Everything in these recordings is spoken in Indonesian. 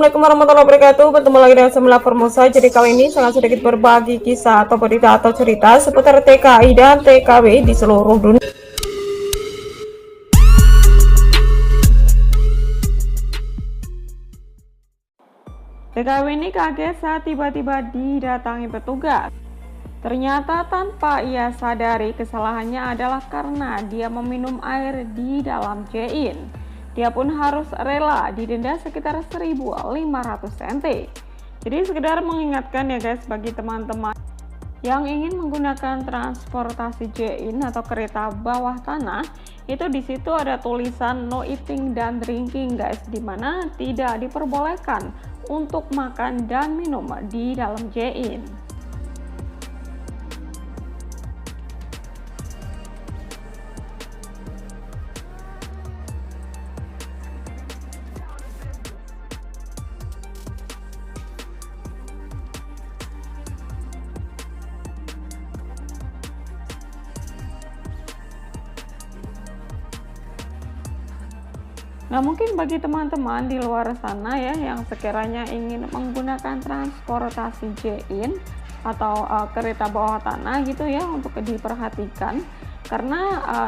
Assalamualaikum warahmatullahi wabarakatuh. Bertemu lagi dengan Semula Formosa. Jadi kali ini sangat sedikit berbagi kisah atau berita atau cerita seputar TKI dan TKW di seluruh dunia. TKW ini kaget saat tiba-tiba didatangi petugas. Ternyata tanpa ia sadari kesalahannya adalah karena dia meminum air di dalam J-In. Dia pun harus rela didenda sekitar 1.500 CNT. Jadi sekedar mengingatkan ya guys, bagi teman-teman yang ingin menggunakan transportasi J-In atau kereta bawah tanah, itu di situ ada tulisan no eating dan drinking guys, dimana tidak diperbolehkan untuk makan dan minum di dalam J-In. Nah, mungkin bagi teman-teman di luar sana ya yang sekiranya ingin menggunakan transportasi J-In atau kereta bawah tanah gitu ya, untuk diperhatikan karena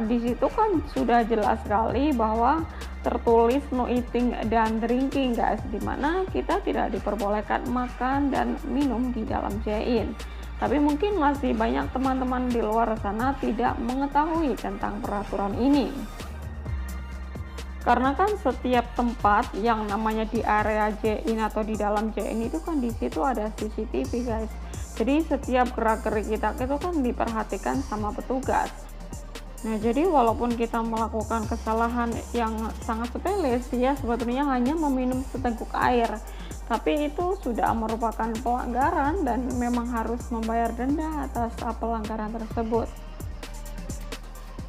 di situ kan sudah jelas sekali bahwa tertulis no eating dan drinking guys, dimana kita tidak diperbolehkan makan dan minum di dalam J-In. Tapi mungkin masih banyak teman-teman di luar sana tidak mengetahui tentang peraturan ini. Karena kan setiap tempat yang namanya di area J-In atau di dalam J-In itu kan di situ ada CCTV guys. Jadi setiap gerak-gerik kita itu kan diperhatikan sama petugas. Nah, jadi walaupun kita melakukan kesalahan yang sangat sepele sih ya, sebetulnya hanya meminum seteguk air, tapi itu sudah merupakan pelanggaran dan memang harus membayar denda atas pelanggaran tersebut.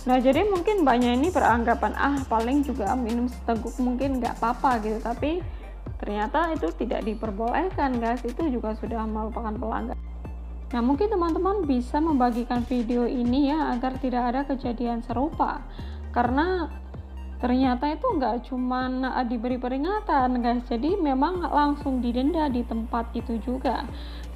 Nah, jadi mungkin banyak ini beranggapan paling juga minum seteguk mungkin nggak apa-apa gitu, tapi ternyata itu tidak diperbolehkan guys, itu juga sudah merupakan pelanggaran. Nah, mungkin teman-teman bisa membagikan video ini ya agar tidak ada kejadian serupa, karena ternyata itu nggak cuman diberi peringatan guys, jadi memang langsung didenda di tempat itu juga.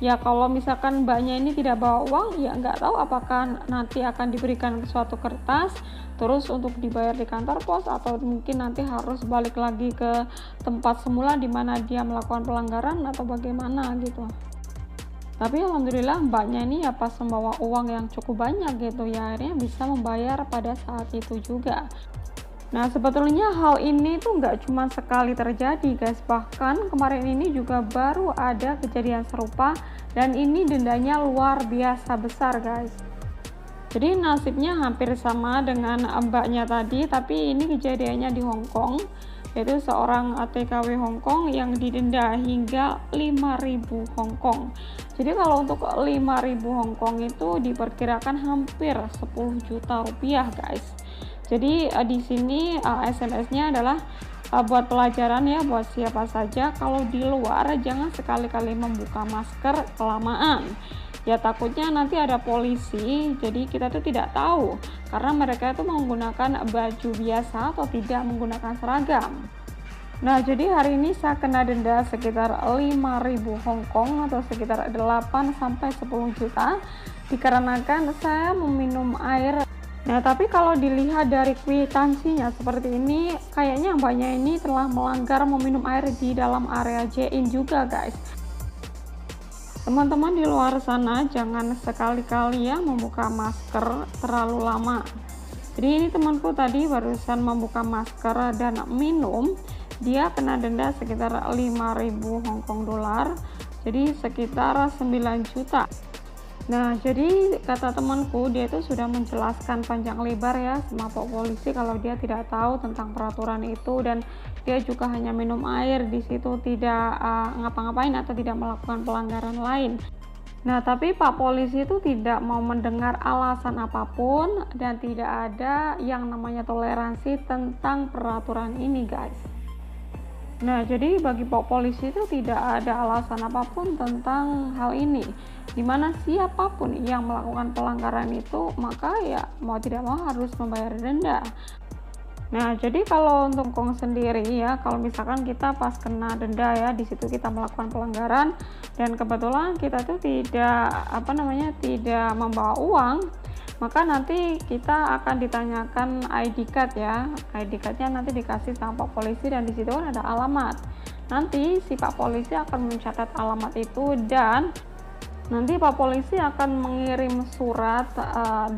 Ya kalau misalkan mbaknya ini tidak bawa uang, ya nggak tahu apakah nanti akan diberikan suatu kertas terus untuk dibayar di kantor pos, atau mungkin nanti harus balik lagi ke tempat semula di mana dia melakukan pelanggaran atau bagaimana gitu. Tapi alhamdulillah mbaknya ini ya pas membawa uang yang cukup banyak gitu ya, akhirnya bisa membayar pada saat itu juga. Nah, sebetulnya hal ini tuh nggak cuma sekali terjadi guys, bahkan kemarin ini juga baru ada kejadian serupa dan ini dendanya luar biasa besar guys. Jadi nasibnya hampir sama dengan mbaknya tadi, tapi ini kejadiannya di Hong Kong, yaitu seorang TKW Hong Kong yang didenda hingga 5.000 Hong Kong. Jadi kalau untuk 5.000 Hong Kong itu diperkirakan hampir 10 juta rupiah guys. Jadi di sini SMS-nya adalah buat pelajaran ya, buat siapa saja kalau di luar jangan sekali-kali membuka masker kelamaan. Ya takutnya nanti ada polisi, jadi kita tuh tidak tahu karena mereka itu menggunakan baju biasa atau tidak menggunakan seragam. Nah, jadi hari ini saya kena denda sekitar 5.000 Hong Kong atau sekitar 8 sampai 10 juta dikarenakan saya meminum air. Nah, tapi kalau dilihat dari kwitansinya seperti ini, kayaknya mbaknya ini telah melanggar meminum air di dalam area J-In juga guys. Teman-teman di luar sana jangan sekali-kali ya membuka masker terlalu lama. Jadi ini temanku tadi barusan membuka masker dan minum, dia kena denda sekitar 5.000 Hong Kong dolar, jadi sekitar 9 juta. Nah, jadi kata temanku, dia itu sudah menjelaskan panjang lebar ya sama Pak Polisi kalau dia tidak tahu tentang peraturan itu, dan dia juga hanya minum air di situ, tidak ngapa-ngapain atau tidak melakukan pelanggaran lain. Nah, tapi Pak Polisi itu tidak mau mendengar alasan apapun dan tidak ada yang namanya toleransi tentang peraturan ini guys. Nah, jadi bagi Pak Polisi itu tidak ada alasan apapun tentang hal ini, dimana siapapun yang melakukan pelanggaran itu maka ya mau tidak mau harus membayar denda. Nah, jadi kalau untuk Hong Kong sendiri ya, kalau misalkan kita pas kena denda ya, di situ kita melakukan pelanggaran dan kebetulan kita tuh tidak tidak membawa uang, maka nanti kita akan ditanyakan ID card ya. ID cardnya nanti dikasih sama Pak Polisi dan di situ kan ada alamat. Nanti si Pak Polisi akan mencatat alamat itu dan nanti Pak Polisi akan mengirim surat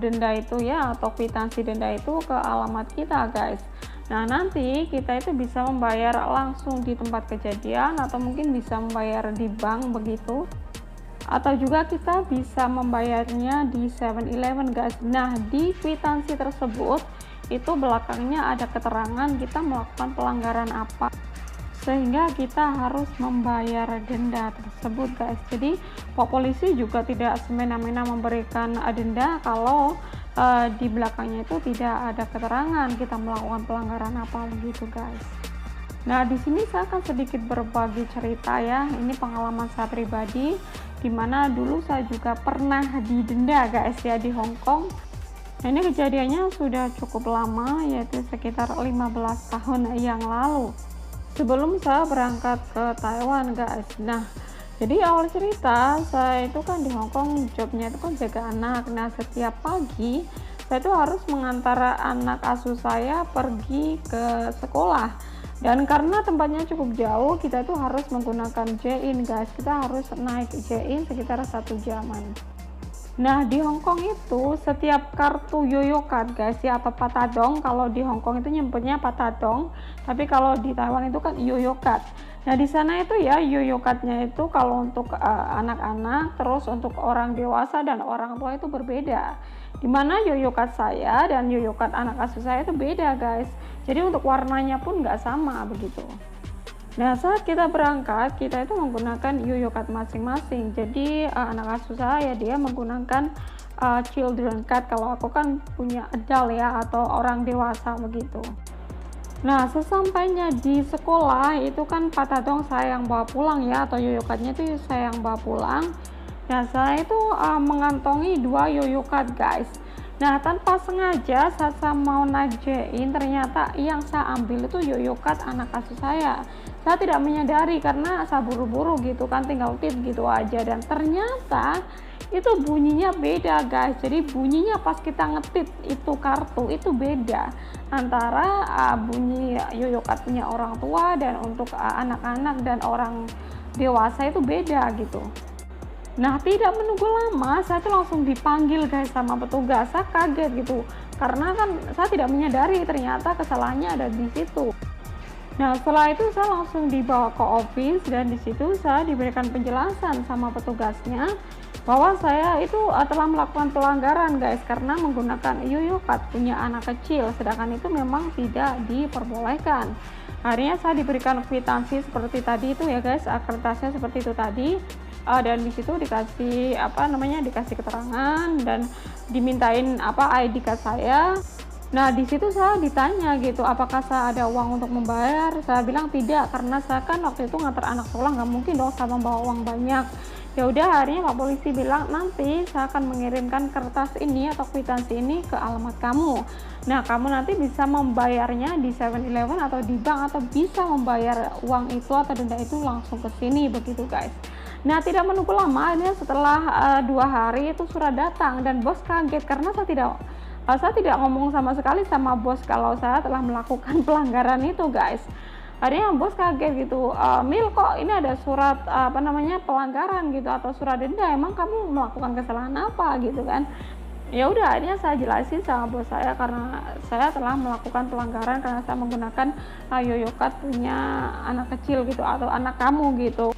denda itu ya, atau kwitansi denda itu ke alamat kita guys. Nah, nanti kita itu bisa membayar langsung di tempat kejadian atau mungkin bisa membayar di bank begitu, atau juga kita bisa membayarnya di 7-Eleven guys. Nah, di kwitansi tersebut itu belakangnya ada keterangan kita melakukan pelanggaran apa sehingga kita harus membayar denda tersebut guys. Jadi Pak Polisi juga tidak semena-mena memberikan denda kalau di belakangnya itu tidak ada keterangan kita melakukan pelanggaran apa begitu guys. Nah, di sini saya akan sedikit berbagi cerita ya. Ini pengalaman saya pribadi, dimana dulu saya juga pernah didenda guys ya di Hong Kong. Nah, ini kejadiannya sudah cukup lama, yaitu sekitar 15 tahun yang lalu sebelum saya berangkat ke Taiwan guys. Nah, jadi awal cerita saya itu kan di Hong Kong jobnya itu kan jaga anak. Nah, setiap pagi saya itu harus mengantar anak asuh saya pergi ke sekolah, dan karena tempatnya cukup jauh kita itu harus menggunakan J-in guys. Kita harus naik J-in sekitar 1 jaman. Nah, di Hong Kong itu setiap kartu Yoyo Card guys ya, atau Patadong, kalau di Hong Kong itu nyebutnya Patadong, tapi kalau di Taiwan itu kan Yoyo Card. Nah, di sana itu ya Yoyo Card-nya itu kalau untuk anak-anak, terus untuk orang dewasa dan orang tua itu berbeda. Dimana Yoyo Card saya dan Yoyo Card anak asuh saya itu beda guys. Jadi untuk warnanya pun nggak sama begitu. Nah, saat kita berangkat, kita itu menggunakan Yoyo Card masing-masing. Jadi anak asuh saya dia menggunakan children card, kalau aku kan punya adult ya, atau orang dewasa begitu. Nah, sesampainya di sekolah itu kan Patadong saya yang bawa pulang ya, atau Yoyo Cardnya itu saya yang bawa pulang. Nah, saya itu mengantongi 2 Yoyo Card guys. Nah, tanpa sengaja saat saya mau naik J-in, ternyata yang saya ambil itu Yoyo Card anak asuh saya. Saya tidak menyadari karena saya buru-buru gitu kan, tinggal tip gitu aja, dan ternyata itu bunyinya beda guys. Jadi bunyinya pas kita ngetit itu kartu itu beda antara bunyi Yoyo Card punya orang tua dan untuk anak-anak dan orang dewasa itu beda gitu. Nah, tidak menunggu lama saya tuh langsung dipanggil guys sama petugas. Saya kaget gitu karena kan saya tidak menyadari ternyata kesalahannya ada di situ. Nah, setelah itu saya langsung dibawa ke office dan di situ saya diberikan penjelasan sama petugasnya bahwa saya itu telah melakukan pelanggaran guys karena menggunakan Yoyo Card punya anak kecil, sedangkan itu memang tidak diperbolehkan. Akhirnya saya diberikan kwitansi seperti tadi itu ya guys, kertasnya seperti itu tadi. Dan di situ dikasih dikasih keterangan dan dimintain ID card saya. Nah, di situ saya ditanya gitu, apakah saya ada uang untuk membayar? Saya bilang tidak, karena saya kan waktu itu ngantar anak sekolah, nggak mungkin dong saya membawa uang banyak. Ya udah, akhirnya Pak Polisi bilang nanti saya akan mengirimkan kertas ini atau kwitansi ini ke alamat kamu. Nah, kamu nanti bisa membayarnya di 7-Eleven atau di bank, atau bisa membayar uang itu atau denda itu langsung ke sini begitu guys. Nah, tidak menunggu lama, ini setelah 2 hari itu surat datang dan bos kaget karena saya tidak ngomong sama sekali sama bos kalau saya telah melakukan pelanggaran itu guys. Akhirnya bos kaget gitu, Mil, kok ini ada surat pelanggaran gitu atau surat denda, emang kamu melakukan kesalahan apa gitu kan. Ya udah, akhirnya saya jelasin sama bos saya karena saya telah melakukan pelanggaran karena saya menggunakan Yoyo Card punya anak kecil gitu atau anak kamu gitu.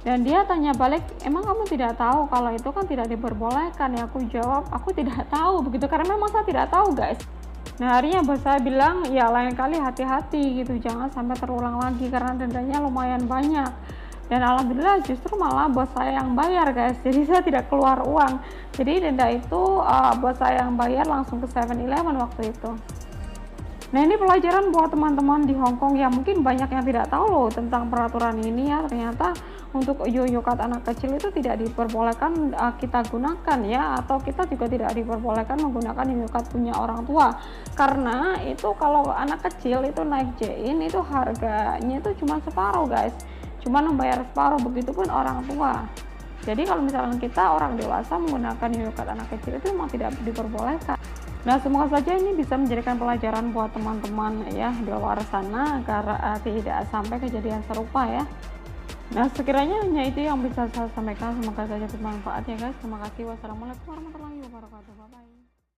Dan dia tanya balik, emang kamu tidak tahu kalau itu kan tidak diperbolehkan ya? Aku jawab, aku tidak tahu begitu, karena memang saya tidak tahu guys. Nah, akhirnya bos saya bilang, ya lain kali hati-hati gitu, jangan sampai terulang lagi karena dendanya lumayan banyak. Dan alhamdulillah justru malah bos saya yang bayar guys, jadi saya tidak keluar uang. Jadi denda itu bos saya yang bayar langsung ke 7-Eleven waktu itu. Nah, ini pelajaran buat teman-teman di Hong Kong yang mungkin banyak yang tidak tahu loh tentang peraturan ini ya. Ternyata untuk yoyo card anak kecil itu tidak diperbolehkan kita gunakan ya, atau kita juga tidak diperbolehkan menggunakan yoyo card punya orang tua, karena itu kalau anak kecil itu naik JIN itu harganya itu cuma separuh guys, cuma membayar separuh, begitupun orang tua. Jadi kalau misalkan kita orang dewasa menggunakan yoyo card anak kecil itu memang tidak diperbolehkan. Nah, semoga saja ini bisa menjadikan pelajaran buat teman-teman ya di luar sana agar tidak sampai kejadian serupa ya. Nah, sekiranya hanya itu yang bisa saya sampaikan, semoga saja bermanfaat ya guys. Terima kasih. Wassalamualaikum warahmatullahi wabarakatuh. Bye bye.